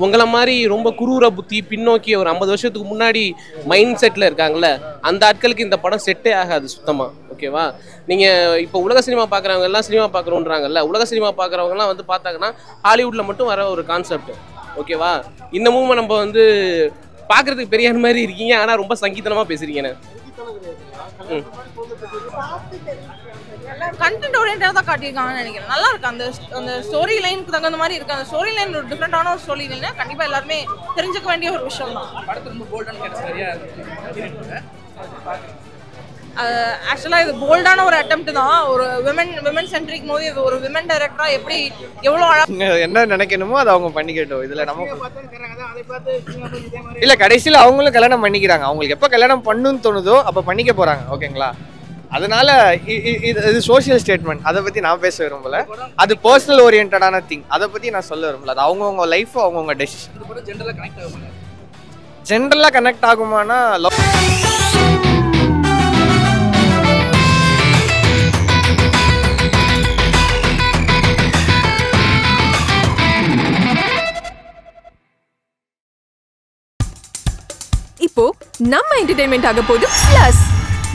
உங்கள மாரி ரொம்ப குரூர புத்தி பின்னோக்கி ஒரு 50 வருஷத்துக்கு முன்னாடி மைண்ட் செட்டில் இருக்காங்கல்ல, அந்த ஆட்களுக்கு இந்த படம் செட்டே ஆகாது சுத்தமாக. ஓகேவா? நீங்கள் இப்போ உலக சினிமா பார்க்குறவங்க எல்லாம் சினிமா பார்க்குறோன்றாங்கல்ல, உலக சினிமா பார்க்குறவங்கலாம் வந்து பார்த்தாங்கன்னா ஹாலிவுட்டில் மட்டும் வர ஒரு கான்செப்ட். ஓகேவா? இன்னமும் நம்ம வந்து பார்க்குறதுக்கு பெரியார் மாதிரி இருக்கீங்க, ஆனால் ரொம்ப சங்கீதனமாக பேசுகிறீங்கண்ணே. கண்டென்ட் ஓரியன்டா தான் காட்டியிருக்காங்கன்னு நினைக்கிறேன். நல்லா இருக்கு. அந்த ஸ்டோரி லைனுக்கு தகுந்த மாதிரி இருக்கு. அந்த ஸ்டோரி லைன் ஒரு டிஃப்ரெண்டான ஒரு ஸ்டோரி லைன். கண்டிப்பா எல்லாருமே தெரிஞ்சுக்க வேண்டிய ஒரு விஷயம் தான். படத்துல ரொம்ப போல்டான கேட்ட சரியா இருக்கு. ஆக்சுவலாக இது போல்டான ஒரு அட்டெம்ப்ட் தான். ஒரு விமன் சென்ட்ரிக் மூவி. ஒரு விமன் டைரக்டரா எப்படி எவ்வளோ என்ன நினைக்கணுமோ அதை அவங்க பண்ணிக்கட்டும். இதுல நம்ம இல்ல கடைசியில் அவங்களும் கல்யாணம் பண்ணிக்கிறாங்க. அவங்களுக்கு எப்போ கல்யாணம் பண்ணுன்னு தோணுதோ அப்போ பண்ணிக்க போறாங்க. ஓகேங்களா? அதனால இது சோசியல் ஸ்டேட்மெண்ட். அதை பத்தி நான் பேச விரும்பல. அது பர்சனல் ஓரியன்டான திங். அதை பத்தி நான் சொல்ல விரும்பல. அது அவங்கவுங்க லைஃப் அவங்கவுங்க டெசிஷன். ஜென்ரலா கனெக்ட் ஆகுமானா இப்போ நம்ம என்டர்டெயின்மெண்ட் ஆக போகுது பிளஸ்.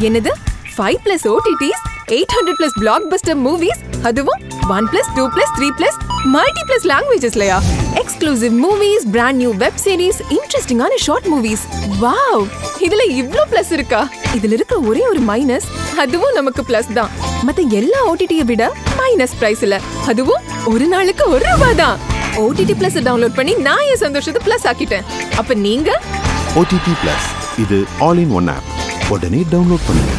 என்னது 5+ OTTs, 800+ blockbuster movies, அதுவும் 1+, 2+, 3+, multi+ languagesலயா? Exclusive movies, brand new web series, interestingஆன short movies. Wow! இதுல இவ்ளோ பிளஸ் இருக்கா? இதுல இருக்க ஒரே ஒரு மைனஸ், அதுவும் நமக்கு பிளஸ் தான். மத்த எல்லா OTT-யை விட மைனஸ் பிரைஸ் இல்ல. அதுவும் ஒரு நாளுக்கு ₹1 தான். OTT Plus டவுன்லோட் பண்ணி நான் என் சந்தோஷத்தை பிளஸ் ஆக்கிட்டேன். அப்ப நீங்க OTT Plus இது ஆல் இன் ஒன் ஆப். உடனே டவுன்லோட் பண்ணுங்க.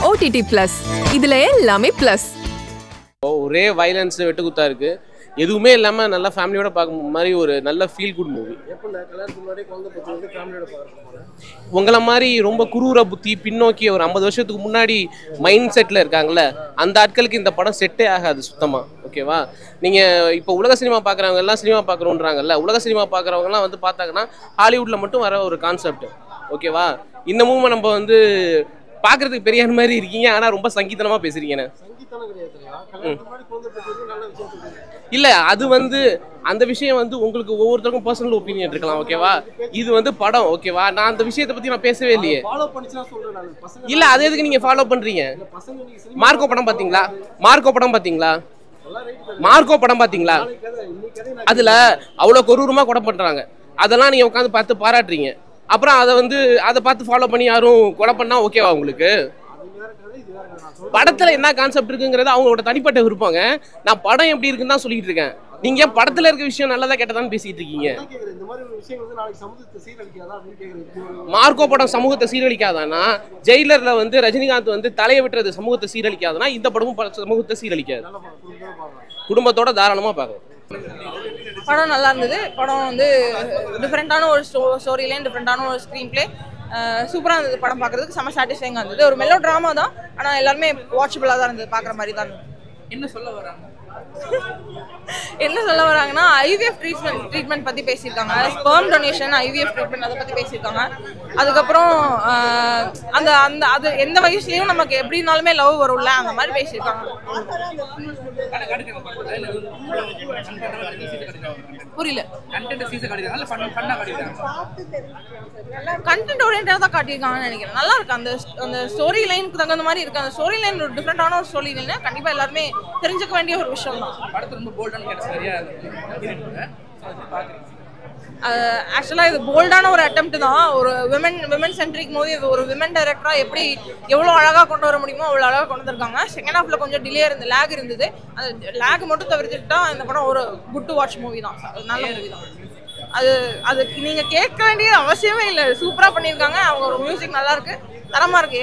OTT Plus இதுல எல்லாமே பிளஸ். ஒரே வயலன்ஸ் வெட்டுக்குத்தா இருக்கு. எதுவுமே இல்லாமல் நல்லா ஃபேமிலியோட பார்க்க மாதிரி ஒரு நல்ல ஃபீல் குட் மூவி. உங்களை மாதிரி ரொம்ப குரூர புத்தி பின்னோக்கி ஒரு 50 வருஷத்துக்கு முன்னாடி மைண்ட் செட்டில் இருக்காங்கல்ல, அந்த ஆட்களுக்கு இந்த படம் செட்டே ஆகாது சுத்தமாக. ஓகேவா? நீங்கள் இப்போ உலக சினிமா பார்க்குறவங்க எல்லாம் சினிமா பார்க்குறோன்றாங்கல்ல, உலக சினிமா பார்க்குறவங்கலாம் வந்து பார்த்தாங்கன்னா ஹாலிவுட்டில் மட்டும் வர ஒரு கான்செப்ட். ஓகேவா? இன்னமும் நம்ம வந்து பார்க்குறதுக்கு பெரியார் மாதிரி இருக்கீங்க, ஆனால் ரொம்ப சங்கீதனமாக பேசுகிறீங்கண்ணே. இல்ல அது வந்து அந்த விஷயம் வந்து உங்களுக்கு ஒவ்வொருத்தருக்கும் பர்சனல் ஒப்பீனியன் இருக்கலாம். ஓகேவா? இது வந்து படம். ஓகேவா? நான் அந்த விஷயத்தை பத்தி நான் பேசவே இல்லையே. இல்ல அது எதுக்கு நீங்க ஃபாலோ பண்றீங்க? மார்க்கோ படம் பாத்தீங்களா? மார்க்கோ படம் பாத்தீங்களா? அதுல அவ்வளவு கொடூரமா கொலை பண்றாங்க. அதெல்லாம் நீங்க உட்காந்து பார்த்து பாராட்டுறீங்க. அப்புறம் அதை பார்த்து ஃபாலோ பண்ணி யாரும் கொலை பண்ணா ஓகேவா உங்களுக்கு? படத்துல என்ன கான்செப்ட் இருக்குங்கிறது அவங்களோட தனிப்பட்ட விருப்பங்க. நான் படம் எப்படி இருக்குன்னு தான் சொல்லிட்டு இருக்கேன். நீங்க படத்துல இருக்க விஷயம் நல்லதா கெட்டதான்னு பேசிட்டு இருக்கீங்க. மார்க்கோ படம் சமூகத்தை சீரழிக்காதானா? ஜெயிலர்ல வந்து ரஜினிகாந்த் வந்து தலையை விட்டுறது சமூகத்தை சீரழிக்காதுன்னா இந்த படமும் சமூகத்தை சீரழிக்காது. குடும்பத்தோட தாராளமா பார்க்கலாம். படம் நல்லா இருந்தது. படம் வந்து டிஃப்ரெண்டான ஒரு ஸ்டோரி லைன், டிஃப்ரெண்டான ஒரு ஸ்க்ரீன் பிளே. சூப்பராக இருந்தது. படம் பார்க்குறதுக்கு செம்ம சாட்டிஸ்ஃபைங்காக இருந்தது. ஒரு மெலோ ட்ராமா தான், ஆனால் எல்லாருமே வாட்சபிளாக தான் இருந்தது. பார்க்குற மாதிரி தான் இருந்தது. என்ன சொல்ல வராங்கன்னா IVF ட்ரீட்மெண்ட் பற்றி பேசியிருக்காங்க. ஸ்பெர்ம் டொனேஷன், IVF ட்ரீட்மெண்ட் அதை பற்றி பேசியிருக்காங்க. அதுக்கப்புறம் அந்த அந்த அது எந்த வயசுலேயும் நமக்கு எப்படினாலுமே லவ் வரும்ல, அந்த மாதிரி பேசியிருக்காங்க. புரியல. கண்டென்ட் ஓரியன்டா தான் காட்டியிருக்காங்கன்னு நினைக்கிறேன். நல்லா இருக்கு. அந்த ஸ்டோரி லைனுக்கு தகுந்த மாதிரி இருக்கு. அந்த ஸ்டோரி லைன் ஒரு டிஃப்ரெண்டான ஒரு ஸ்டோரி லைன். கண்டிப்பா எல்லாருமே தெரிஞ்சுக்க வேண்டிய ஒரு விஷயம் தான். படத்துல ரொம்ப போல்டான கேட்ட சரியா இருக்கு. ஆக்சுவலாக இது போல்டான ஒரு அட்டெம்ப்ட் தான். ஒரு விமன் சென்ட்ரிக் மூவி. ஒரு விமன் டைரக்டரா எப்படி எவ்வளோ அழகாக கொண்டு வர முடியுமோ அவ்வளோ அழகாக கொண்டு வந்திருக்காங்க. செகண்ட் ஹாஃப்ல கொஞ்சம் டிலே லேக் இருந்தது. அந்த லேக் மட்டும் தவிர்த்துட்டா இந்த படம் ஒரு குட் டு வாட்ச் மூவி தான். நல்ல மூவி தான். அதுக்கு நீங்க கேட்க வேண்டிய அவசியமே இல்லை. சூப்பராக பண்ணியிருக்காங்க. அவங்க ஒரு மியூசிக் நல்லா இருக்கு, தரமா இருக்கு.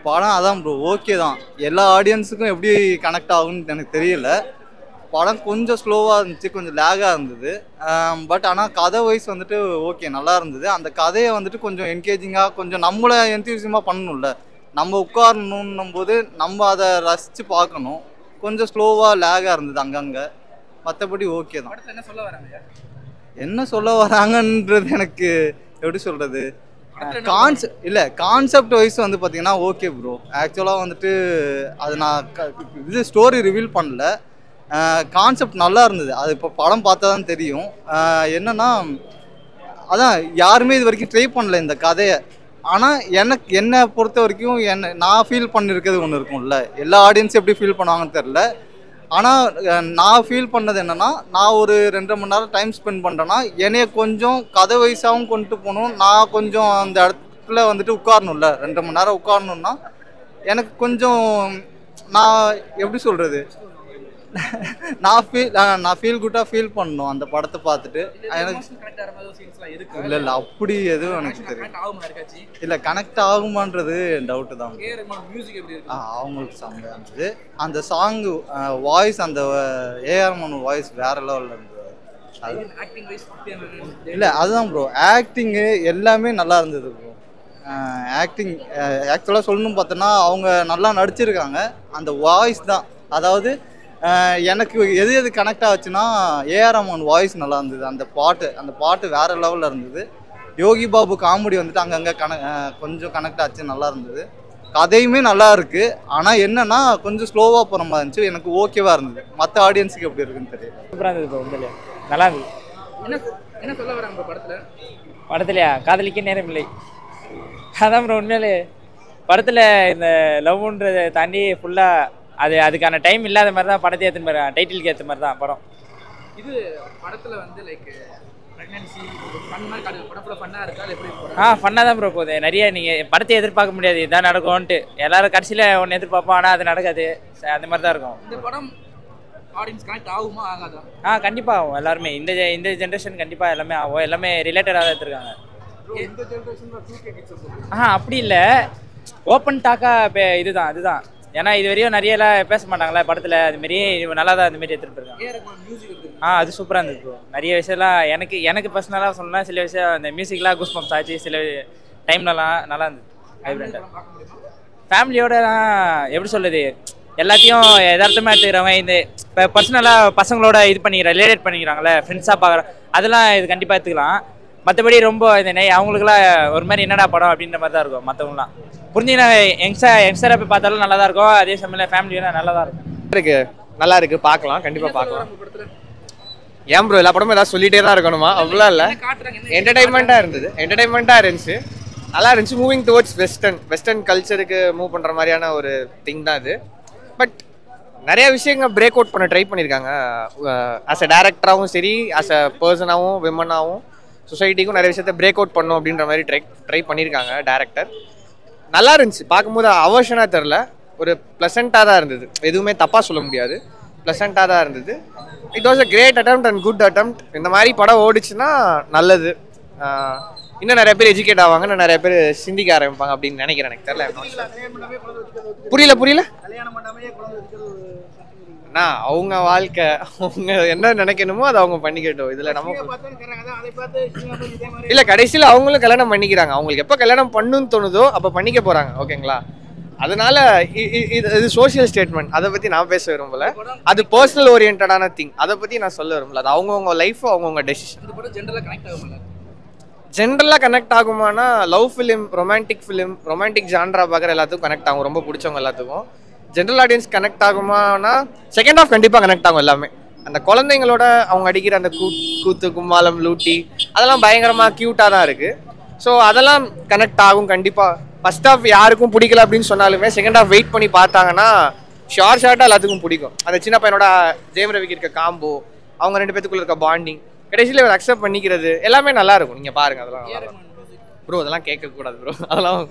படம் அதான் ப்ரோ, ஓகே தான். எல்லா ஆடியன்ஸுக்கும் எப்படி கனெக்ட் ஆகும்னு எனக்கு தெரியல. படம் கொஞ்சம் ஸ்லோவாக இருந்துச்சு, கொஞ்சம் லேகாக இருந்தது. பட் ஆனால் கதை வைஸ் வந்துட்டு ஓகே நல்லா இருந்தது. அந்த கதையை வந்துட்டு கொஞ்சம் என்கேஜிங்காக, கொஞ்சம் நம்மளை என்தூசியமாக பண்ணணும்ல. நம்ம உட்காரணுன்னும் போது நம்ம அதை ரசித்து பார்க்கணும். கொஞ்சம் ஸ்லோவாக லேகாக இருந்தது அங்கங்கே. மற்றபடி ஓகே தான். என்ன சொல்ல வராங்கன்றது எனக்கு எப்படி சொல்கிறது, கான்செப்ட் வைஸ் வந்து பார்த்தீங்கன்னா ஓகே ப்ரோ. ஆக்சுவலாக வந்துட்டு அது நான் இது ஸ்டோரி ரிவீல் பண்ணல. கான்செப்ட் நல்லா இருந்தது. அது இப்போ படம் பார்த்தா தான் தெரியும். என்னன்னா அதான் யாருமே இது வரைக்கும் ட்ரை பண்ணல இந்த கதையை. ஆனால் என்னை பொறுத்த வரைக்கும் நான் ஃபீல் பண்ணியிருக்கிறது ஒன்று இருக்கும்ல, எல்லா ஆடியன்ஸும் எப்படி ஃபீல் பண்ணுவாங்கன்னு தெரில. ஆனால் நான் ஃபீல் பண்ணது என்னென்னா, நான் ஒரு 2.5 மணி நேரம் டைம் ஸ்பெண்ட் பண்ணுறேன்னா என்னைய கொஞ்சம் கதை வைஸாகவும் கொண்டு போகணும். நான் கொஞ்சம் அந்த இடத்துல வந்துட்டு உட்காரணும்ல, 2.5 மணி நேரம் உட்காரணுன்னா எனக்கு கொஞ்சம் நான் எப்படி சொல்கிறது, நான் ஃபீல் குட்டாக ஃபீல் பண்ணணும் அந்த படத்தை பார்த்துட்டு. எனக்கு இல்லை அப்படி எதுவும் எனக்கு தெரியும் இல்லை, கனெக்ட் ஆகுமான்றது டவுட்டு தான். அவங்களுக்கு செம்மையாக இருந்தது அந்த சாங்கு. வாய்ஸ் அந்த ஏஆர் ரஹ்மான் வாய்ஸ் வேறு லெவலில் இருந்தது. அது இல்லை அதுதான் ப்ரோ, ஆக்டிங்கு எல்லாமே நல்லா இருந்தது ப்ரோ. ஆக்டிங் ஆக்சுவலாக சொல்லணும்னு பார்த்தோன்னா அவங்க நல்லா நடிச்சிருக்காங்க. அந்த வாய்ஸ் தான், அதாவது எனக்கு எது கனெக்ட் ஆச்சுன்னா ஏஆர் ரஹ்மான் வாய்ஸ் நல்லா இருந்தது. அந்த பாட்டு வேறு லெவலில் இருந்தது. யோகி பாபு காமெடி வந்துட்டு அங்கங்கே கொஞ்சம் கனெக்ட் ஆச்சு, நல்லா இருந்தது. கதையுமே நல்லா இருக்குது. ஆனால் என்னென்னா கொஞ்சம் ஸ்லோவாக போகிற மாதிரி இருந்துச்சு. எனக்கு ஓகேவாக இருந்தது. மற்ற ஆடியன்ஸுக்கு எப்படி இருக்குன்னு தெரியல. சூப்பராக இருந்தது ப்ரோ, உண்மையிலே நல்லா இருந்தது. என்ன சொல்ல வராங்க படத்துலையா? காதலிக்க நேரம் இல்லை, அதான் ப்ரோ உண்மையிலே. படத்தில் இந்த லவ்ன்றதை தாண்டி ஃபுல்லாக அதுக்கான டைம் இல்லாத மாதிரி தான் படத்தை ஏற்ற மாதிரி, டைட்டிலுக்கு ஏற்ற மாதிரி தான் படம். இது படத்தில் வந்து லைக் ப்ரெக்னன்சி ஃபன் மாதிரி காட்டுது. படம் ஃபுல்லாக ஃபன்னாக இருக்கா எப்படி? ஃபன்னாக தான் ப்ரோ போகுது. நிறைய நீங்கள் படத்தை எதிர்பார்க்க முடியாது இதான் நடக்கும்ன்ட்டு. எல்லாரும் கடைசியில் ஒன்று எதிர்பார்ப்போம், ஆனால் அது நடக்காது. அந்த மாதிரி தான் இருக்கும். இந்த படம் ஆடியன்ஸ் கனெக்ட் ஆகுமா ஆகாதா? கண்டிப்பாக ஆகும். எல்லாருமே இந்த ஜென்ரேஷன் கண்டிப்பாக எல்லாமே ஆகும். எல்லாமே ரிலேட்டடாக தான் எடுத்துருக்காங்க. அப்படி இல்லை, ஓப்பன் டாக்காக இதுதான் அதுதான். ஏன்னா இது வரையும் நிறைய எல்லாம் பேச மாட்டாங்களா படத்தில், அதுமாரி நல்லா தான் அதுமாரி எடுத்துகிட்டு போயிருக்காங்க. அது சூப்பராக இருந்தது ப்ரோ. நிறைய விஷயம்லாம் எனக்கு பர்சனலாக சொல்லணும்னா சில விஷயம் இந்த மியூசிக்லாம் கூஸ் பம்ப்ஸ் ஆச்சு. சில டைம்லலாம் நல்லா இருந்தது. வைப்ரண்ட்டாக ஃபேமிலியோட எப்படி சொல்லுது, எல்லாத்தையும் யதார்த்தமாக எடுத்துக்கிறவங்க. இந்த இப்போ பர்சனலாக பசங்களோட ரிலேட் பண்ணிக்கிறாங்களே, ஃப்ரெண்ட்ஸாக பார்க்குறோம், அதெல்லாம் இது கண்டிப்பாக எடுத்துக்கலாம். மற்றபடி ரொம்ப இந்த அவங்களுக்குலாம் ஒரு மாதிரி என்னடா படம் அப்படின்ற மாதிரி தான் இருக்கும். மற்றவங்களாம் புரிஞ்சுங்கன்னா யங்ஸ்டராக போய் பார்த்தாலும் நல்லா தான் இருக்கும். அதே சமயம் ஃபேமிலியோட நல்லா தான் இருக்கும். நல்லா இருக்கு, பார்க்கலாம், கண்டிப்பாக பார்க்கலாம். ஏன் ப்ரோ எல்லா படமும் ஏதாவது சொல்லிட்டே தான் இருக்கணுமா? அவ்வளோ இல்லை, என்டர்டைன்மெண்ட்டாக இருந்துச்சு, நல்லா இருந்துச்சு. மூவிங் டுவர்ட்ஸ் வெஸ்டர்ன் கல்ச்சருக்கு மூவ் பண்ணுற மாதிரியான ஒரு திங் தான் இது. பட் நிறைய விஷயங்கள் பிரேக் அவுட் பண்ண ட்ரை பண்ணியிருக்காங்க. ஆஸ் அ டேரக்டராகவும் சரி, ஆஸ் அ பர்சனாகவும் விமனாகவும் சொசைட்டிக்கும் நிறைய விஷயத்த பிரேக் அவுட் பண்ணும் அப்படின்ற மாதிரி ட்ரை பண்ணியிருக்காங்க டேரக்டர். நல்லா இருந்துச்சு பார்க்கும்போது. அவர்ஷனாக தெரில, ஒரு ப்ளசண்ட்டாக தான் இருந்தது. எதுவுமே தப்பாக சொல்ல முடியாது, ப்ளசண்ட்டாக தான் இருந்தது. It was a great attempt and good attempt. இந்த மாதிரி படம் ஓடிச்சுன்னா நல்லது. இன்னும் நிறைய பேர் எஜுகேட் ஆவாங்க, இன்னும் நிறைய பேர் சிந்திக்க ஆரம்பிப்பாங்க அப்படின்னு நினைக்கிறேன். எனக்கு தெரியல. புரியல அண்ணா, அவங்க வாழ்க்கை, அவங்க என்ன நினைக்கணுமோ அதை அவங்க பண்ணிக்கட்டும். இதில் நம்ம இல்லை, கடைசியில் அவங்களும் கல்யாணம் பண்ணிக்கிறாங்க. அவங்களுக்கு எப்போ கல்யாணம் பண்ணுன்னு தோணுதோ அப்போ பண்ணிக்க போகிறாங்க. ஓகேங்களா? அதனால இது சோஷியல் ஸ்டேட்மெண்ட். அதை பற்றி நான் பேச விரும்பல. அது பர்சனல் ஓரியன்டான திங். அதை பற்றி நான் சொல்ல விரும்பல. அது அவங்கவுங்க லைஃப், அவங்கவுங்க டெசிஷன். ஜென்ரலாக கனெக்ட் ஆகுமானா, லவ் ஃபிலிம், ரொமான்டிக் ஜான்ரா பார்க்குற எல்லாத்துக்கும் கனெக்ட் ஆகும். ரொம்ப பிடிச்சவங்க எல்லாத்துக்கும். ஜென்ரல் ஆடியன்ஸ் கனெக்ட் ஆகுமானா செகண்ட் ஹாஃப் கண்டிப்பாக கனெக்ட் ஆகும். எல்லாமே அந்த குழந்தைங்களோட அவங்க அடிக்கிற அந்த கூத்து கும்மாளம் லூட்டி அதெல்லாம் பயங்கரமாக க்யூட்டாக தான் இருக்குது. ஸோ அதெல்லாம் கனெக்ட் ஆகும் கண்டிப்பாக. ஃபர்ஸ்ட் ஹாஃப் யாருக்கும் பிடிக்கல அப்படின்னு சொன்னாலுமே செகண்ட் ஹாஃப் வெயிட் பண்ணி பார்த்தாங்கன்னா ஷார்ட்டாக எல்லாத்துக்கும் பிடிக்கும். அந்த சின்ன பையனோட ஜெயம் ரவிக்கு இருக்க காம்போ, அவங்க 2 பேத்துக்குள்ள இருக்க பாண்டிங், கடைசியில் அவர் அக்செப்ட் பண்ணிக்கிறது எல்லாமே நல்லா இருக்கும். நீங்கள் பாருங்கள், அதெல்லாம் ப்ரோ அதெல்லாம் கேட்கக்கூடாது ப்ரோ, அதெல்லாம்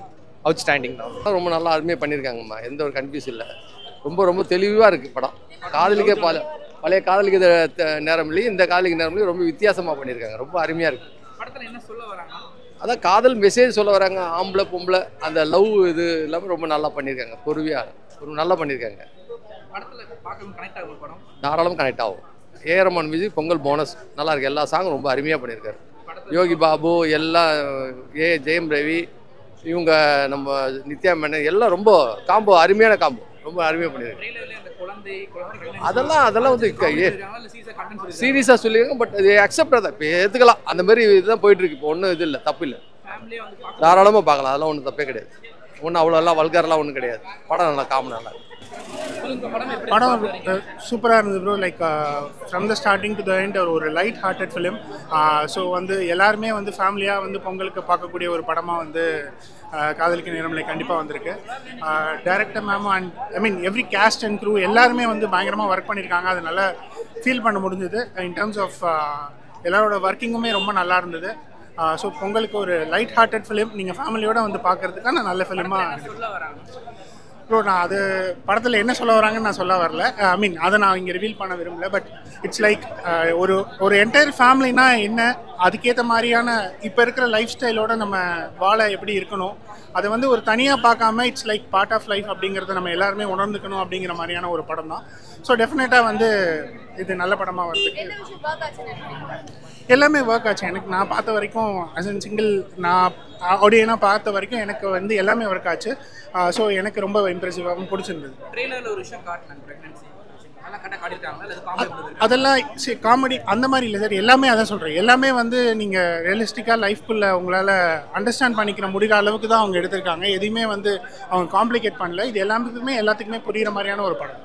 அவுட்ஸ்டாண்டிங் தான். ரொம்ப நல்லா அருமையாக பண்ணியிருக்காங்கம்மா, எந்த ஒரு கன்ஃபியூஸ் இல்லை. ரொம்ப தெளிவாக இருக்குது படம். காதலிக்கே பழைய காதலிக்கு நேரம் இல்லையும் இந்த காதலிக்கு நேரம் இல்லையும் ரொம்ப வித்தியாசமாக பண்ணியிருக்காங்க. ரொம்ப அருமையாக இருக்குது. படத்தில் என்ன சொல்ல வராங்க? அதான் காதல் மெசேஜ் சொல்ல வராங்க. ஆம்பளை பொம்பளை அந்த லவ் இது எல்லாமே ரொம்ப நல்லா பண்ணியிருக்காங்க. பொறுமையாக நல்லா பண்ணியிருக்காங்க. படத்தில் பார்க்கணும் கனெக்ட் ஆகும் படம், தாராளமாக கனெக்ட் ஆகும். AR Rahman music Pongal bonus நல்லா இருக்குது. எல்லா சாங்கும் ரொம்ப அருமையாக பண்ணியிருக்காரு. யோகி பாபு எல்லாம், ஜெயம் ரவி, இவங்க நம்ம நித்யா மேனன் எல்லாம் ரொம்ப காம்போ, அருமையான காம்போ, ரொம்ப அருமையாக பண்ணியிருக்காங்க. அதெல்லாம் வந்து சீரியஸாக சொல்லியிருக்காங்க. பட் அது அக்செப்டாக தான் இப்போ ஏற்றுக்கலாம். அந்த மாதிரி இதுதான் போயிட்டுருக்கு. இப்போ ஒன்றும் இது இல்லை, தப்பு இல்லை, தாராளமாக பார்க்கலாம். அதெல்லாம் ஒன்றும் தப்பே கிடையாது. ஒன்றும் அவ்வளோலாம் வல்கரெலாம் ஒன்றும் கிடையாது. படம் நல்லா காமனாக நல்லா இருக்குது. படம் சூப்பராக இருந்தது bro. Like from the starting to the end ஒரு லைட் ஹார்ட்டட் ஃபிலிம். ஸோ வந்து எல்லாருமே வந்து ஃபேமிலியாக வந்து பொங்கலுக்கு பார்க்கக்கூடிய ஒரு படமாக வந்து காதலிக்க நேரம்ல கண்டிப்பாக வந்திருக்கு. டைரக்டர் மேமும் and I mean every cast and crew எல்லாருமே வந்து பயங்கரமாக ஒர்க் பண்ணியிருக்காங்க. அது நல்லா ஃபீல் பண்ண முடிஞ்சது. இன் டர்ம்ஸ் ஆஃப் எல்லாரோட ஒர்க்கிங்குமே ரொம்ப நல்லா இருந்தது. ஸோ பொங்கலுக்கு ஒரு லைட் ஹார்ட்டட் ஃபிலிம் நீங்கள் ஃபேமிலியோடு வந்து பார்க்குறதுக்கான நல்ல ஃபிலிமாக ப்ரோ. நான் அது படத்தில் என்ன சொல்ல வராங்கன்னு நான் சொல்ல வரல. ஐ மீன் அதை நான் இங்கே ரிவீல் பண்ண விரும்பல. பட் இட்ஸ் லைக் ஒரு என்டையர் ஃபேமிலினா என்ன, அதுக்கேற்ற மாதிரியான இப்போ இருக்கிற லைஃப் ஸ்டைலோட நம்ம வாழ எப்படி இருக்கணும், அதை வந்து ஒரு தனியாக பார்க்காம it's like part of life அப்படிங்கிறத நம்ம எல்லாருமே உணர்ந்துக்கணும் அப்படிங்கிற மாதிரியான ஒரு படம் தான். ஸோ டெஃபினட்டாக வந்து இது நல்ல படமாக வருது. எல்லாமே ஒர்க் ஆச்சு எனக்கு. நான் பார்த்த வரைக்கும் அஸ் அன் சிங்கிள் நான் ஆடியனாக பார்த்த வரைக்கும் எனக்கு வந்து எல்லாமே ஒர்க் ஆச்சு. ஸோ எனக்கு ரொம்ப இம்ப்ரெசிவாகவும் பிடிச்சிருந்தது. அதெல்லாம் காமெடி அந்த மாதிரி இல்லை சார். எல்லாமே அதான் சொல்கிறேன். எல்லாமே வந்து நீங்கள் ரியலிஸ்டிக்காக லைஃப்குள்ளே உங்களால் அண்டர்ஸ்டாண்ட் பண்ணிக்கிற முடிகிற அளவுக்கு தான் அவங்க எடுத்திருக்காங்க. எதையுமே வந்து அவங்க காம்ப்ளிகேட் பண்ணல. இது எல்லாத்துக்குமே புரிகிற மாதிரியான ஒரு படம்.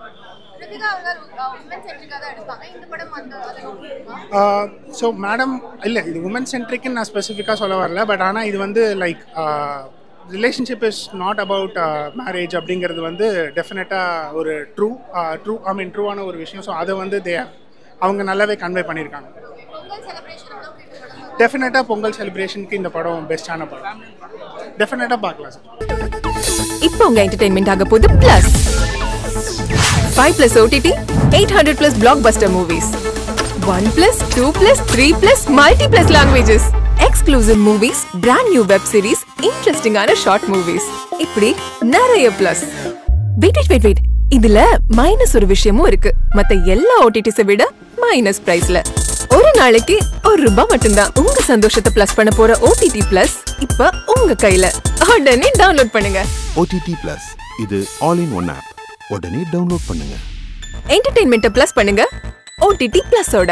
ஸோ மேடம் இல்லை, இது உமன் சென்ட்ரிக்னு நான் ஸ்பெசிஃபிக்காக சொல்ல வரல. பட் ஆனால் இது வந்து like relationship is not about marriage அப்படிங்கிறது வந்து டெஃபினட்டாக ஒரு ட்ரூவான ஒரு விஷயம். ஸோ அதை வந்து அவங்க நல்லாவே கன்வே பண்ணியிருக்காங்க. டெஃபினட்டாக பொங்கல் செலிப்ரேஷனுக்கு இந்த படம் பெஸ்டான படம். டெஃபினட்டாக பார்க்கலாம் சார். இப்போ உங்க என்டர்டெயின்மெண்ட் ஆக போகுது plus 5+ OTT 800+ blockbuster movies 1+, 2+, 3+, multiplex languages, exclusive movies, brand new web series, interesting ஆன short movies. இப்படி நிறைய பிளஸ். வெயிட் இதுல மைனஸ் ஒரு விஷயமும் இருக்கு. மத்த எல்லா OTTs விட மைனஸ் பிரைஸ்ல ஒரு நாளைக்கு ₹1 மட்டும்தான். உங்க சந்தோஷத்தை பிளஸ் பண்ண போற OTT பிளஸ் இப்ப உங்க கையில. உடனே டவுன்லோட் பண்ணுங்க. OTT பிளஸ் இது ஆல் இன் ஒன் ஆப். உடனே டவுன்லோட் பண்ணுங்க. என்டர்டெயின்மெண்ட்டை பிளஸ் பண்ணுங்க OTT பிளஸோட.